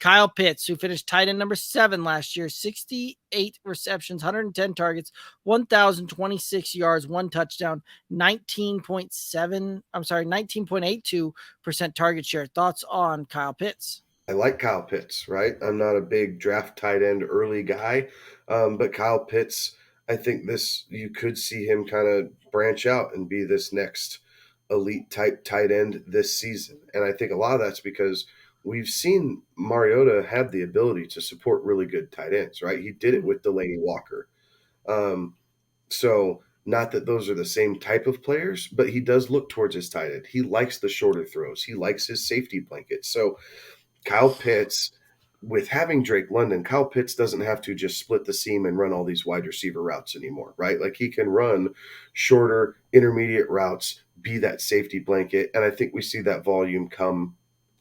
Kyle Pitts, who finished tight end number 7 last year, 68 receptions, 110 targets, 1,026 yards, 1 touchdown, 19.82% target share. Thoughts on Kyle Pitts? I like Kyle Pitts, right? I'm not a big draft tight end early guy, but Kyle Pitts, I think you could see him kind of branch out and be this next elite type tight end this season. And I think a lot of that's because we've seen Mariota have the ability to support really good tight ends, right? He did it with Delaney Walker. Um, so not that those are the same type of players, but he does look towards his tight end. He likes the shorter throws. He likes his safety blanket. So Kyle Pitts, with having Drake London, Kyle Pitts doesn't have to just split the seam and run all these wide receiver routes anymore, right? Like he can run shorter, intermediate routes, be that safety blanket. And I think we see that volume come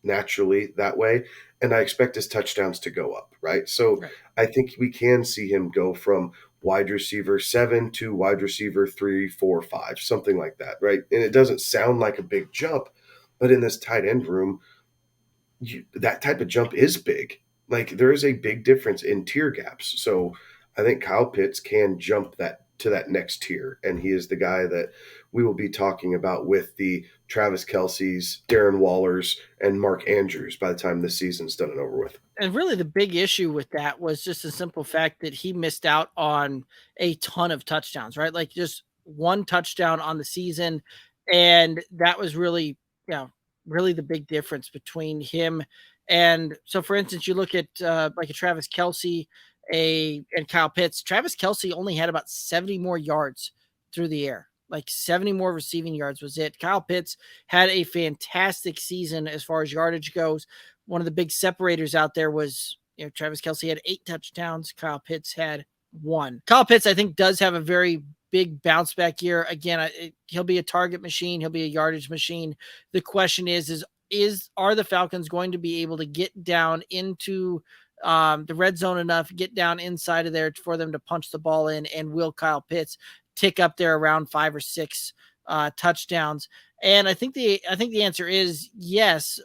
naturally that way. And I expect his touchdowns to go up, right? So Right. I think we can see him go from wide receiver 7 to wide receiver 3, 4, 5, something like that, right? And it doesn't sound like a big jump, but in this tight end room, that type of jump is big. Like there is a big difference in tier gaps. So I think Kyle Pitts can jump that to that next tier, and he is the guy that we will be talking about with the Travis Kelce's, Darren Waller's, and Mark Andrews by the time this season's done and over with. And really the big issue with that was just the simple fact that he missed out on a ton of touchdowns, right? Like just one touchdown on the season. And that was really, really the big difference between him. And so, for instance, you look at like a Travis Kelce, and Kyle Pitts. Travis Kelce only had about 70 more yards through the air, like 70 more receiving yards was it. Kyle Pitts had a fantastic season as far as yardage goes. One of the big separators out there was, Travis Kelce had 8 touchdowns. Kyle Pitts had 1. Kyle Pitts, I think, does have a very big bounce back year. Again, he'll be a target machine. He'll be a yardage machine. The question are the Falcons going to be able to get down into the red zone enough, get down inside of there for them to punch the ball in, and will Kyle Pitts tick up there around 5 or 6 touchdowns? And I think the answer is yes,